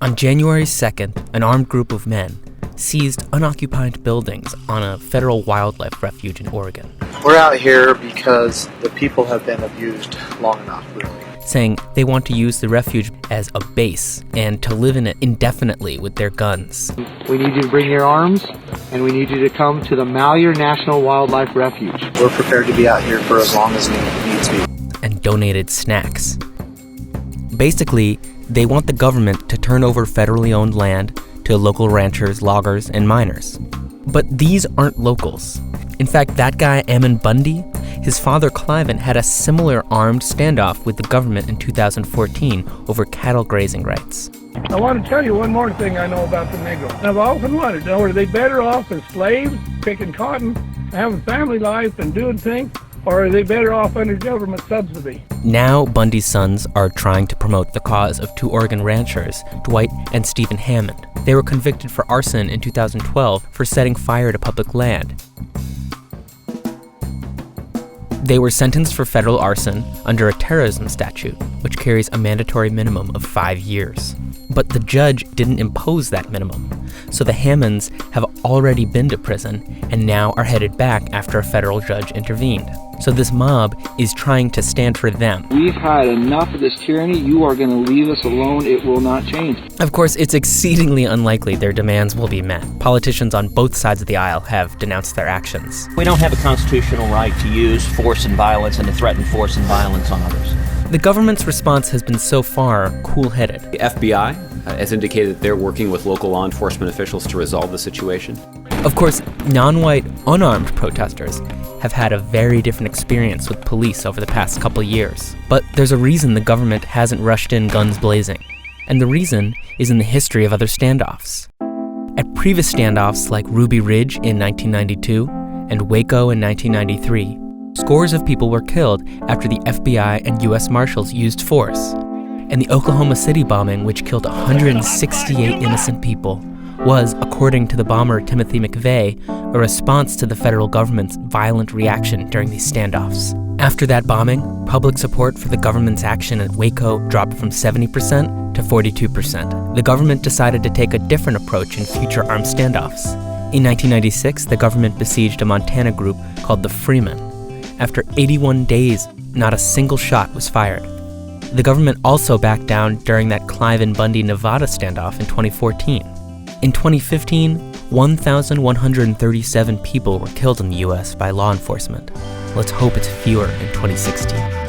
On January 2nd, an armed group of men seized unoccupied buildings on a federal wildlife refuge in Oregon. We're out here because the people have been abused long enough, really. Saying they want to use the refuge as a base and to live in it indefinitely with their guns. We need you to bring your arms, and we need you to come to the Malheur National Wildlife Refuge. We're prepared to be out here for as long as needs be. And donated snacks. Basically, they want the government to turn over federally owned land to local ranchers, loggers, and miners. But these aren't locals. In fact, that guy, Ammon Bundy, his father Cliven had a similar armed standoff with the government in 2014 over cattle grazing rights. I want to tell you one more thing I know about the Negro. And I've often wondered, are they better off as slaves, picking cotton, having family life and doing things, or are they better off under government subsidy? Now Bundy's sons are trying to promote the cause of two Oregon ranchers, Dwight and Stephen Hammond. They were convicted for arson in 2012 for setting fire to public land. They were sentenced for federal arson under a terrorism statute, which carries a mandatory minimum of 5 years. But the judge didn't impose that minimum, so the Hammonds have already been to prison and now are headed back after a federal judge intervened. So this mob is trying to stand for them. We've had enough of this tyranny. You are going to leave us alone. It will not change. Of course, it's exceedingly unlikely their demands will be met. Politicians on both sides of the aisle have denounced their actions. We don't have a constitutional right to use force and violence and to threaten force and violence on others. The government's response has been so far cool-headed. The FBI has indicated that they're working with local law enforcement officials to resolve the situation. Of course, non-white, unarmed protesters have had a very different experience with police over the past couple years. But there's a reason the government hasn't rushed in guns blazing. And the reason is in the history of other standoffs. At previous standoffs like Ruby Ridge in 1992 and Waco in 1993, scores of people were killed after the FBI and U.S. Marshals used force. And the Oklahoma City bombing, which killed 168 innocent people, was, according to the bomber Timothy McVeigh, a response to the federal government's violent reaction during these standoffs. After that bombing, public support for the government's action at Waco dropped from 70% to 42%. The government decided to take a different approach in future armed standoffs. In 1996, the government besieged a Montana group called the Freemen. After 81 days, not a single shot was fired. The government also backed down during that Cliven Bundy Nevada standoff in 2014. In 2015, 1,137 people were killed in the U.S. by law enforcement. Let's hope it's fewer in 2016.